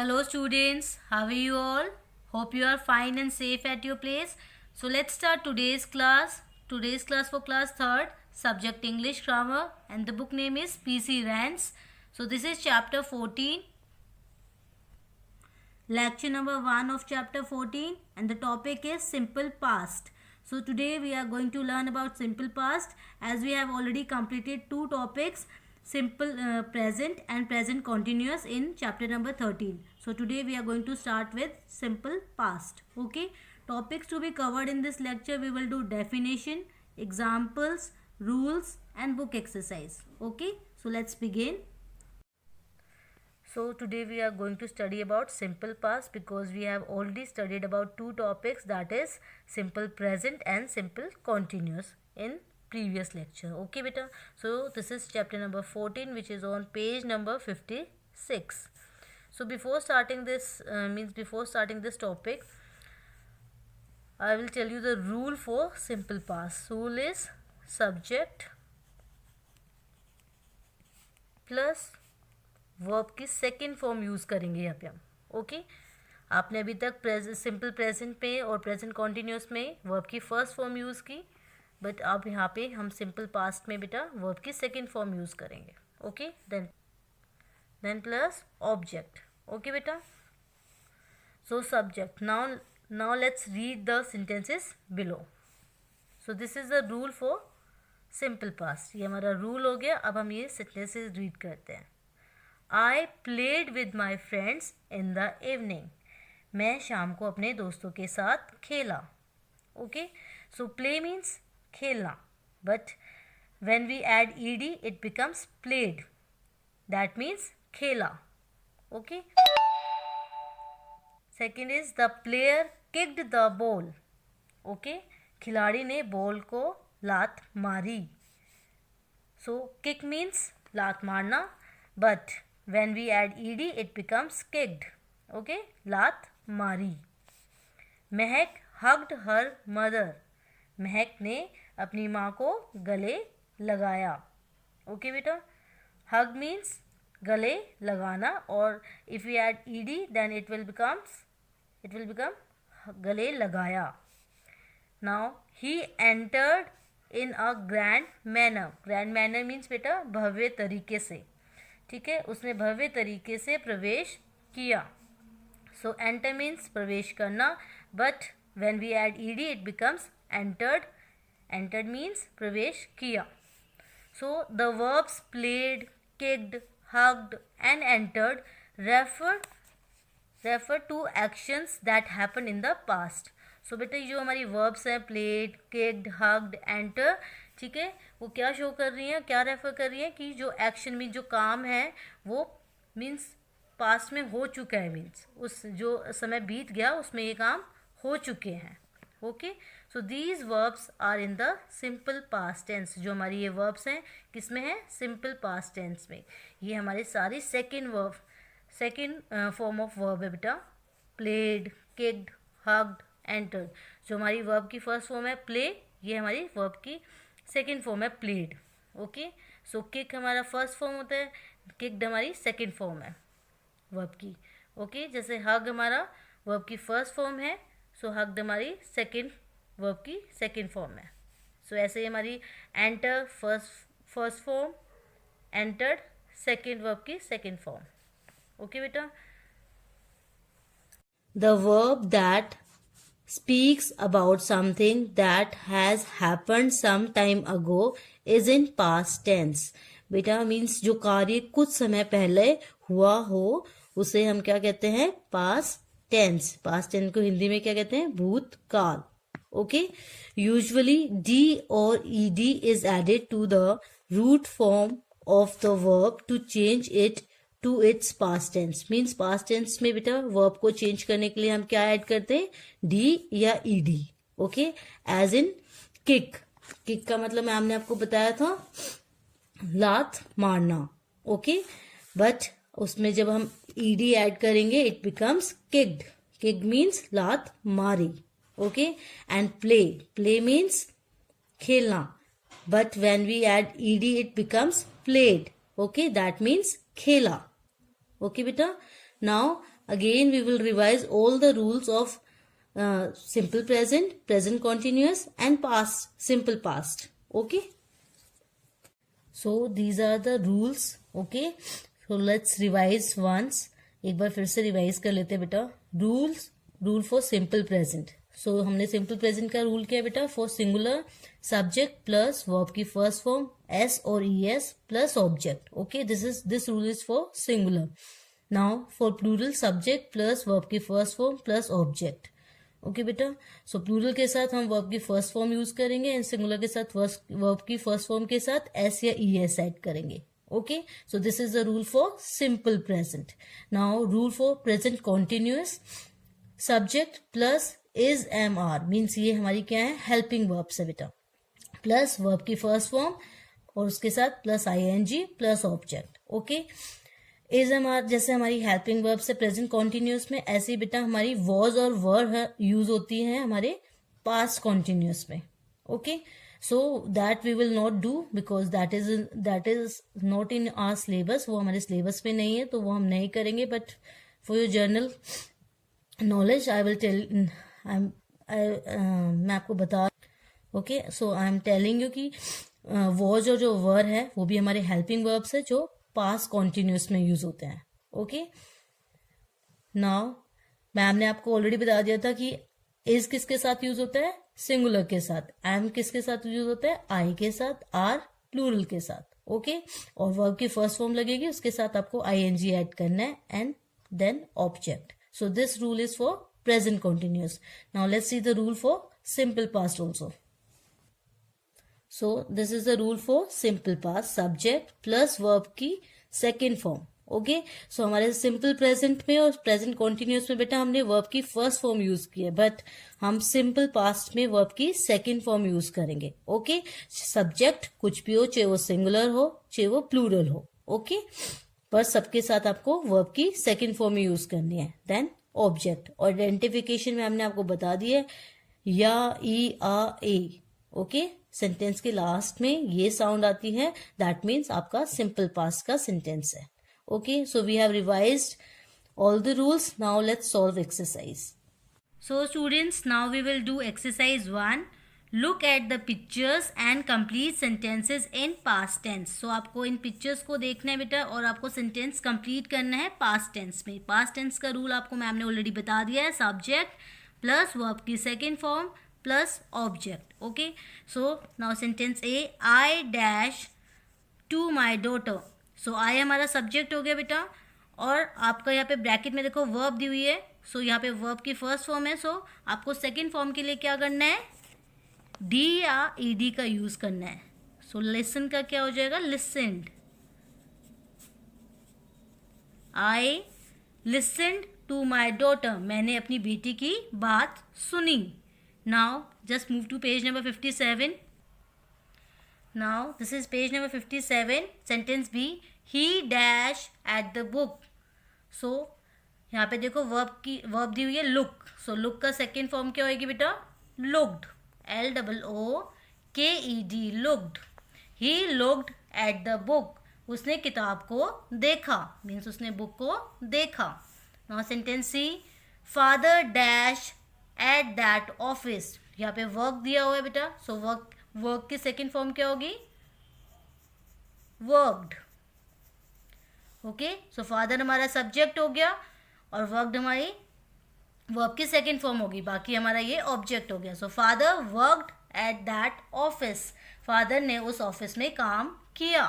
Hello students, how are you all? Hope you are fine and safe at your place. So let's start today's class. Today's class for class 3rd, subject English grammar, and the book name is PC Rants. So this is chapter 14, lecture number 1 of chapter 14, and the topic is simple past. So today we are going to learn about simple past as we have already completed two topics, simple present and present continuous in chapter number 13. So today we are going to start with simple past. Okay, topics to be covered in this lecture, we will do definition, examples, rules and book exercise. Okay, so let's begin. So today we are going to study about simple past because we have already studied about two topics, that is simple present and simple continuous in previous lecture. Okay beta, so this is chapter number 14 which is on page number 56. So before starting this topic, I will tell you the rule for simple past. Rule is subject plus verb की second form use करेंगे यहाँ पे हम. Okay, आपने अभी तक simple present पे और प्रेजेंट कॉन्टिन्यूस में वर्ब की फर्स्ट फॉर्म यूज़ की, बट अब यहाँ पे हम सिंपल पास्ट में बेटा वर्ब की सेकेंड फॉर्म यूज़ करेंगे. Okay, then plus object. Okay बेटा, so subject. Now let's read the sentences below. So this is the rule for simple past. ये हमारा रूल हो गया. अब हम ये सेंटेंसेस रीड करते हैं. I played with my friends in the evening. मैं शाम को अपने दोस्तों के साथ खेला. Okay, so play means खेलना, but when we add ed it becomes played. That means खेला. Okay. Second is the player kicked the ball. Okay, खिलाड़ी ने बॉल को लात मारी. So kick means लात मारना, but when we add ed it becomes kicked. Okay, लात मारी. महक hugged her mother. महक ने अपनी माँ को गले लगाया. ओके बेटा, hug means गले लगाना, और if we add ed then it will become गले लगाया. Now he entered in a grand manner. Grand manner means बेटा भव्य तरीके से. ठीक है, उसने भव्य तरीके से प्रवेश किया. सो एंटर मीन्स प्रवेश करना, but when we add ed it becomes entered. Entered means प्रवेश किया. So the verbs played, kicked, hugged and entered refer to actions that happen in the past. So बेटा जो हमारी वर्ब्स हैं प्लेड, किक्ड, हग्ड, एंटर, ठीक है, वो क्या शो कर रही हैं, क्या रेफर कर रही हैं कि जो एक्शन मीन्स जो काम है वो मीन्स पास्ट में हो चुका है, मीन्स उस जो समय बीत गया उसमें ये काम हो चुके हैं. Okay, so these verbs are in the simple past tense. जो हमारी ये वर्ब्स हैं किस में है, सिंपल पास्ट टेंस में. ये हमारी सारी सेकेंड फॉर्म ऑफ वर्ब है बेटा. Played, kicked, hugged, entered. जो हमारी वर्ब की फर्स्ट फॉर्म है प्ले, ये हमारी वर्ब की सेकेंड फॉर्म है प्लेड. ओके, सो किक हमारा फर्स्ट फॉर्म होता है, किक्ड हमारी सेकेंड फॉर्म है वर्ब की. ओके, जैसे हग हमारा वर्ब की फर्स्ट फॉर्म है, सो हग्ड हमारी सेकेंड वर्ब की सेकेंड फॉर्म है. सो ऐसे ही हमारी enter first form, entered second verb की सेकेंड फॉर्म. ओके बेटा, the verb that speaks about something that has happened some time ago is in past tense. बेटा means जो कार्य कुछ समय पहले हुआ हो उसे हम क्या कहते हैं, पास्ट टेंस. पास्ट टेंस को हिंदी में क्या कहते हैं, भूतकाल. ओके, यूजुअली डी और ed is added to the root form of the verb to change it to its past tense. Means past tense में बेटा वर्ब को चेंज करने के लिए हम क्या ऐड करते हैं, डी या ed. Okay, as in kick. Kick का मतलब हमने आपको बताया था लात मारना. ओके, बट उसमें जब हम ed ऐड करेंगे it becomes kicked. Kick means लात मारी. ओके, एंड प्ले मीन्स खेलना, but when we add ed it becomes played. Okay, that means खेला. ओके बेटा, now again we will revise all the rules of simple present, present continuous and past, simple past. Okay, so these are the rules. Okay, so let's revise once. एक बार फिर से revise कर लेते हैं बेटा. Rule for simple present. So हमने simple present का rule किया बेटा. For singular subject plus verb की फर्स्ट फॉर्म एस और E S plus object. Okay, this rule is for singular. Now for plural subject plus verb की first form plus object. Okay बेटा, so plural के साथ हम verb की first form use करेंगे and singular के साथ वर्ब की फर्स्ट फॉर्म के साथ एस या ई एस ऐड करेंगे. Okay, so this is the rule for simple present. Now rule for present continuous. Subject plus is am are means ये हमारी क्या है, helping verbs है बेटा. प्लस verb की first form और उसके साथ plus ing plus object. Okay, is am are जैसे हमारी helping verbs है present continuous में, ऐसे ही बेटा हमारी was और were यूज होती है हमारे past continuous में. Okay, so that we will not do because that is not in our syllabus. वो हमारे syllabus में नहीं है तो वो हम नहीं करेंगे. But for your journal knowledge I will tell, मैं आपको बता. Okay, so I am telling you कि was और जो were है वो भी हमारे helping verbs है जो past continuous में यूज होते हैं. Okay, now मैम ने आपको ऑलरेडी बता दिया था कि is किसके साथ यूज होता है, सिंगुलर के साथ. एम किसके साथ यूज होता है, आई के साथ. आर प्लूरल के साथ. ओके, और वर्ब की फर्स्ट फॉर्म लगेगी, उसके साथ आपको आईएनजी ऐड करना है and then object. So this rule is for present continuous. Now let's see the rule for simple past also. So this is the rule for simple past. Subject plus verb की second form. Okay, so हमारे simple present में और present continuous में बेटा हमने verb की first form use की है, बट हम सिंपल पास्ट में वर्ब की सेकेंड फॉर्म यूज करेंगे. ओके, सब्जेक्ट कुछ भी हो, चाहे वो सिंगुलर हो चाहे वो प्लूरल हो. ओके, पर सबके साथ आपको वर्ब की सेकेंड फॉर्म यूज करनी है. देन ऑब्जेक्ट और आइडेंटिफिकेशन में हमने आपको बता दिया या, ई, आ, ए. ओके, सेंटेंस के लास्ट में ये साउंड आती है, दैट मीन्स आपका सिंपल पास्ट का सेंटेंस है. Okay, so we have revised all the rules. Now let's solve exercise. So students, now we will do exercise 1. Look at the pictures and complete sentences in past tense. So आपको इन pictures को देखना है बेटा और आपको sentence complete करना है past tense में. past tense का rule आपको मैम ने already बता दिया है. subject plus verb की second form plus object. Okay, so now sentence A, I dash to my daughter. सो आई हमारा सब्जेक्ट हो गया बेटा और आपका यहाँ पे ब्रैकेट में देखो वर्ब दी हुई है. सो यहाँ पे वर्ब की फर्स्ट फॉर्म है. सो आपको सेकंड फॉर्म के लिए क्या करना है, डी या ईडी का यूज करना है. सो लिसन का क्या हो जाएगा, listened. I listened to my daughter, मैंने अपनी बेटी की बात सुनी. Now just move to page number 57. Now this is page number 57. Sentence B, he dash at the book. So यहाँ पे देखो वर्ब दी हुई है look. So look का सेकेंड फॉर्म क्या होगी बेटा, looked. LOOKED, looked. He looked at the book. उसने किताब को देखा, मीन्स उसने बुक को देखा. Now sentence C, father dash at that office. यहाँ पे वर्क दिया हुआ है बेटा. So वर्क की सेकेंड फॉर्म क्या होगी, वर्क्ड. ओके, सो फादर हमारा सब्जेक्ट हो गया और वर्क्ड हमारी वर्ब की सेकेंड फॉर्म होगी, बाकी हमारा ये ऑब्जेक्ट हो गया. So father worked at that office, father ने उस ऑफिस में काम किया.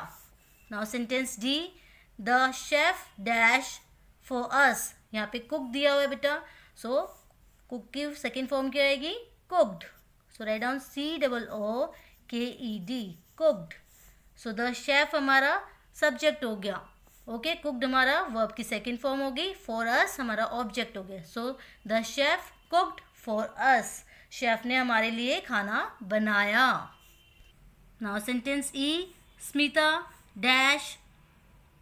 Now sentence D, the chef dash for us. यहाँ पे कुक दिया हुआ है बेटा. सो कुक की सेकेंड फॉर्म क्या आएगी, cooked. So write down COOKED, cooked. So the chef हमारा सब्जेक्ट हो गया. ओके, कुक्ड हमारा वर्ब की सेकेंड फॉर्म हो गई. फॉर अस हमारा ऑब्जेक्ट हो गया. So the chef cooked for us, chef ने हमारे लिए खाना बनाया. Now sentence E, Smita dash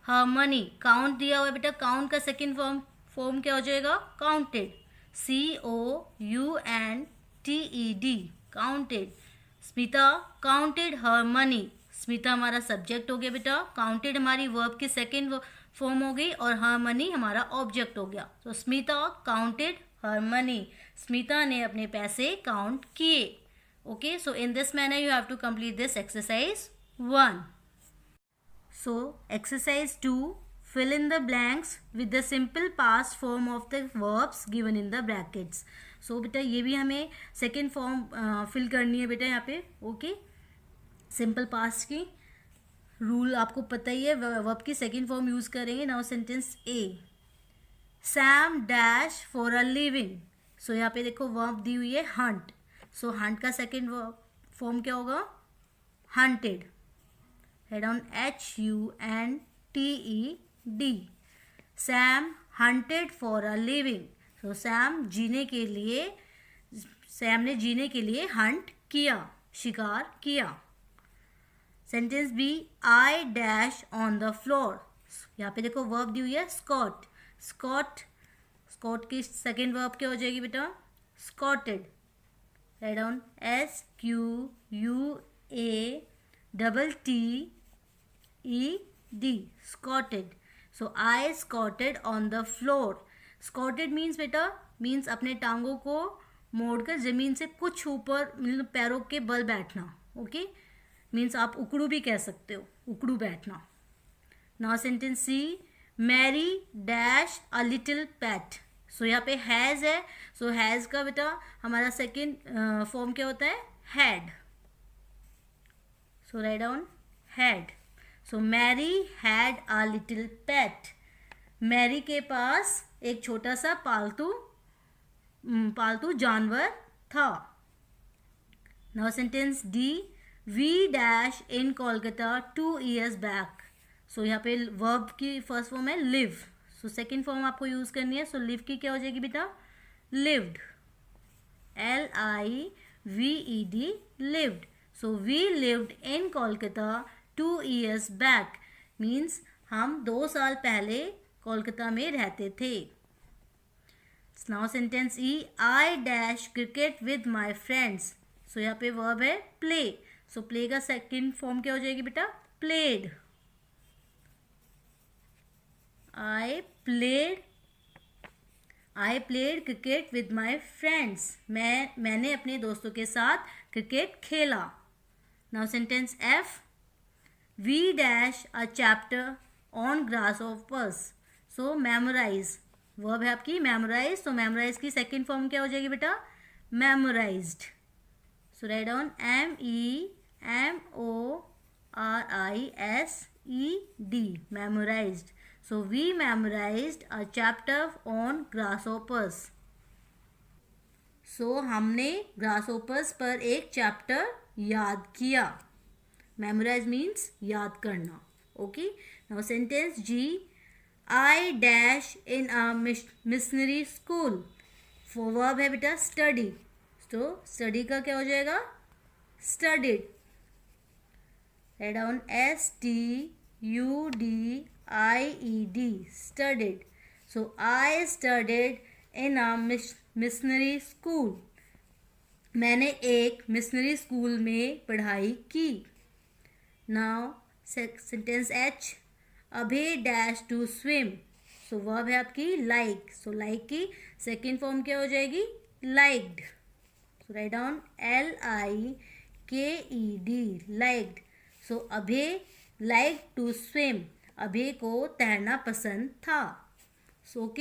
her money. Count दिया हुआ है बेटा. काउंट का सेकेंड फॉर्म क्या हो जाएगा, counted. COUNTED, counted. Smita counted her money. Smita हमारा सब्जेक्ट हो गया बेटा. काउंटेड हमारी वर्ब की सेकेंड फॉर्म हो गई और हर मनी हमारा ऑब्जेक्ट हो गया. तो Smita counted her money. Smita ने अपने पैसे काउंट किए. Okay, so in this manner you have to complete this exercise 1. So exercise 2, fill in the blanks with the simple past form of the verbs given in the brackets. So बेटा ये भी हमें second form fill करनी है बेटा यहाँ पे. Okay, simple past की रूल आपको पता ही है, वर्ब की सेकेंड फॉर्म यूज़ करेंगे. Now sentence A, Sam dash for a living. So यहाँ पे देखो वर्ब दी हुई है हंट. सो हंट का सेकेंड फॉर्म क्या होगा? Hunted. Head on HUNTED. Sam hunted for a living. So Sam ने जीने के लिए हंट किया, शिकार किया. Sentence B, I dash on the floor. यहाँ पे देखो वर्ब दी हुई है स्कॉट. स्कॉट की सेकेंड वर्ब क्या हो जाएगी बेटा? Squatted. Write down SQUATTED, scotted. So I scotted on the floor. Scotted means बेटा मीन्स अपने टांगों को मोड़कर जमीन से कुछ ऊपर, मतलब पैरों के बल बैठना. ओके, मीन्स आप उकड़ू भी कह सकते हो, उकड़ू बैठना. Now sentence C, Mary dash a little pet. So यहाँ पे हैज़ है. सो हैज़ का बेटा हमारा सेकेंड फॉर्म क्या होता है? Had. So write down had. So Mary had a little pet. Mary के पास एक छोटा सा पालतू जानवर था. Now sentence D, we dash in Kolkata 2 years back. So यहाँ पे verb की फर्स्ट फॉर्म है live. So सेकेंड फॉर्म आपको यूज करनी है. So live की क्या हो जाएगी बेटा? lived. LIVED, lived. So we lived in Kolkata 2 years back. Means हम 2 साल पहले कोलकाता में रहते थे. Now sentence E, I dash cricket with my friends. So यहाँ पे verb है play. So play का सेकेंड फॉर्म क्या हो जाएगी बेटा? played. I played cricket with my friends. मैंने अपने दोस्तों के साथ क्रिकेट खेला. Now sentence F, we dash a chapter on grasshoppers. So memorize. Verb है आपकी memorize. So memorize की सेकेंड फॉर्म क्या हो जाएगी बेटा? memorized. So write down MEMORISED, memorized. So we memorized a chapter on grasshoppers. So हमने grasshoppers पर एक चैप्टर याद किया. मेमोराइज मीन्स याद करना. Okay, now sentence G, I dash in a missionary school. Verb है बेटा स्टडी. तो स्टडी का क्या हो जाएगा? Studied. Write down STUDIED, studied. So I studied in a missionary school. मैंने एक मिशनरी स्कूल में पढ़ाई की. Now sentence H, Abhay dash to swim. So verb है आपकी लाइक. सो लाइक की सेकेंड फॉर्म क्या हो जाएगी? Liked. So write down LIKED, liked. So Abhay like to swim. Abhay को तैरना पसंद था. So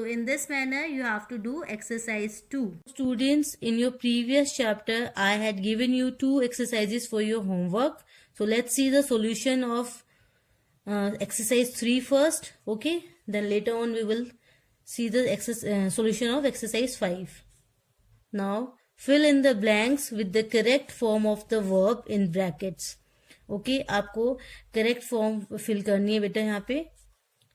in this manner you have to do exercise 2. Students, in your previous chapter I had given you 2 exercises for your homework. So let's see the solution of exercise 3 first. Okay, then later on we will see the solution of exercise 5. Now fill in the blanks with the correct form of the verb in brackets. Okay, आपको correct form fill करनी है बेटा यहाँ पे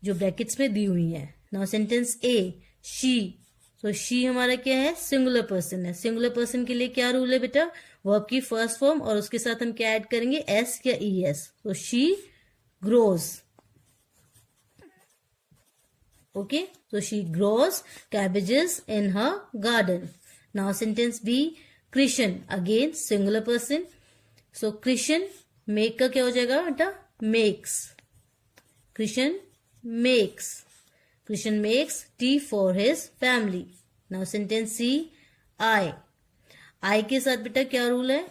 जो brackets में दी हुई है. Now sentence A, she. So she हमारा क्या है? सिंगुलर पर्सन है. सिंगुलर पर्सन के लिए क्या रूल है बेटा? वर्ब की फर्स्ट फॉर्म और उसके साथ हम क्या ऐड करेंगे? एस या E S. So she grows. Okay, so she grows cabbages in her garden. Now sentence B, Krishna. Again singular person. So Krishna make का क्या हो जाएगा बेटा? Makes. Krishna makes. Krishan makes tea for his family. Now sentence C, I. I के साथ बेटा क्या rule है?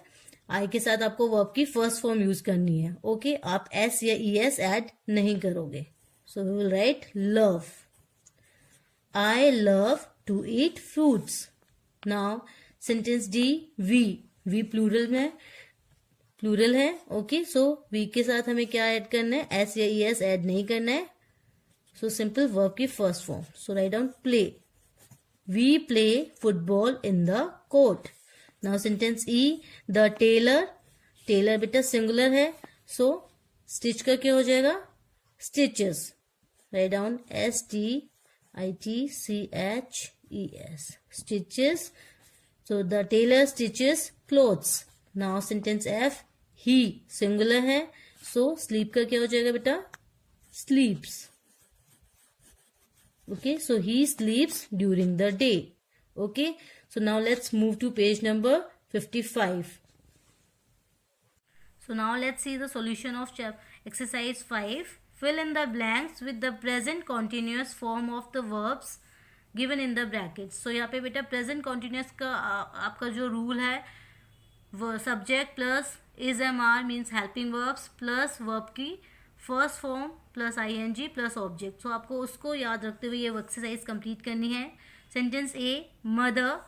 I के साथ आपको वर्ब की फर्स्ट फॉर्म यूज करनी है. ओके, आप S या ES ऐड नहीं करोगे. So we will write love. I love to eat fruits. Now sentence D, we. We plural है. ओके, सो we के साथ हमें क्या ऐड करना है? S या ES ऐड नहीं करना है. सो सिंपल वर्ब की first form. So write down play. We play football in the court. Now sentence E, the tailor. Tailor बेटा सिंगुलर है, सो स्टिच का क्या हो जाएगा? Stitches. Write down STITCHES. Stitches. So the tailor stitches clothes. Now sentence F, he singular है, so sleep का क्या हो जाएगा बेटा? स्लीप्स. Okay, so he sleeps during the day. Okay, so now let's move to page number 55. So now let's see the solution of exercise 5. Fill in the blanks with the present continuous form of the verbs given in the brackets. So यहाँ पे बेटा present continuous का आपका जो rule है वो subject plus is am are means helping verbs plus verb की first form plus ING plus object. So आपको उसको याद रखते हुए ये एक्सरसाइज कंप्लीट करनी है. Sentence A, mother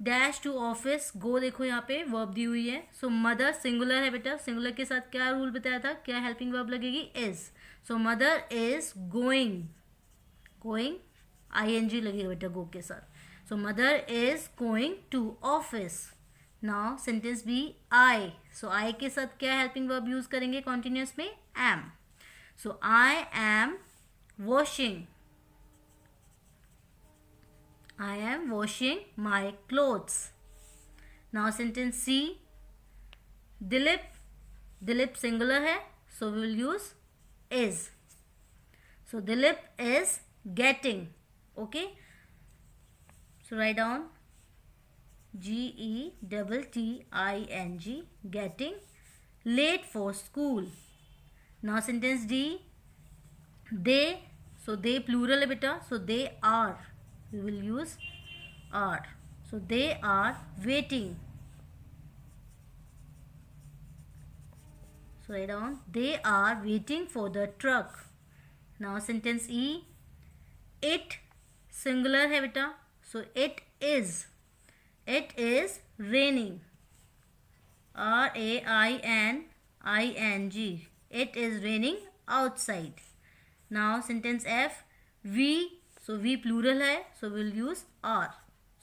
dash to office go. देखो यहाँ पे वर्ब दी हुई है. सो मदर सिंगुलर है बेटा. सिंगुलर के साथ क्या रूल बताया था? क्या हेल्पिंग वर्ब लगेगी? Is. So mother is going. Going ING लगेगा बेटा गो के साथ. So mother is going to office. Now sentence B, I. So I के साथ क्या हेल्पिंग वर्ब यूज करेंगे कॉन्टिन्यूस में? am. So I am washing. I am washing my clothes. Now sentence C, Dilip. Dilip singular है, so we will use is. So Dilip is getting. Okay, so write down GETTING, getting late for school. Now sentence D, they. So they plural है बेटा, so they are. We will use are. So they are waiting. So write down they are waiting for the truck. Now sentence E, it singular है बेटा, so it is. It is raining. RAINING. It is raining outside. Now sentence F, we. So we plural है, so we will use are.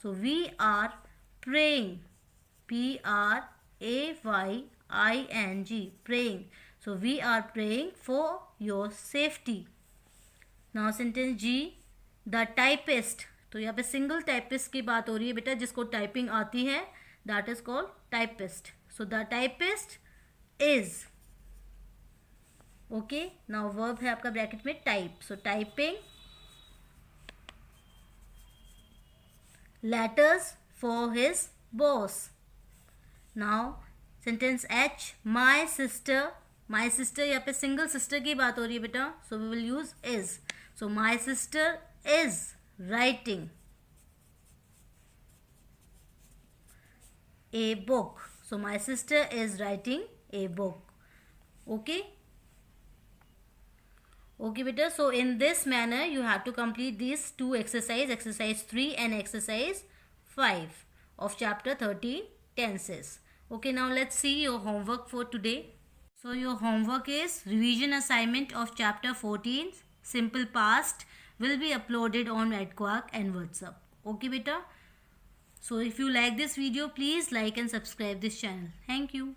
So we are praying. PRAYING, praying. So we are praying for your safety. Now sentence G, the typist. तो यहाँ पे single typist की बात हो रही है बेटा, जिसको टाइपिंग आती है, that is called typist. So the typist is. Okay, now verb है आपका ब्रैकेट में type. So typing letters for his boss. Now sentence H, my sister. My sister यहाँ पे सिंगल सिस्टर की बात हो रही है बेटा, so we will use is. So my sister is writing a book. So my sister is writing a book. Okay beta. So in this manner you have to complete these two exercises, exercise 3 and exercise 5 of chapter 13 tenses. Okay, now let's see your homework for today. So your homework is revision assignment of chapter 14 simple past will be uploaded on Redquark and WhatsApp. Okay beta. So if you like this video, please like and subscribe this channel. Thank you.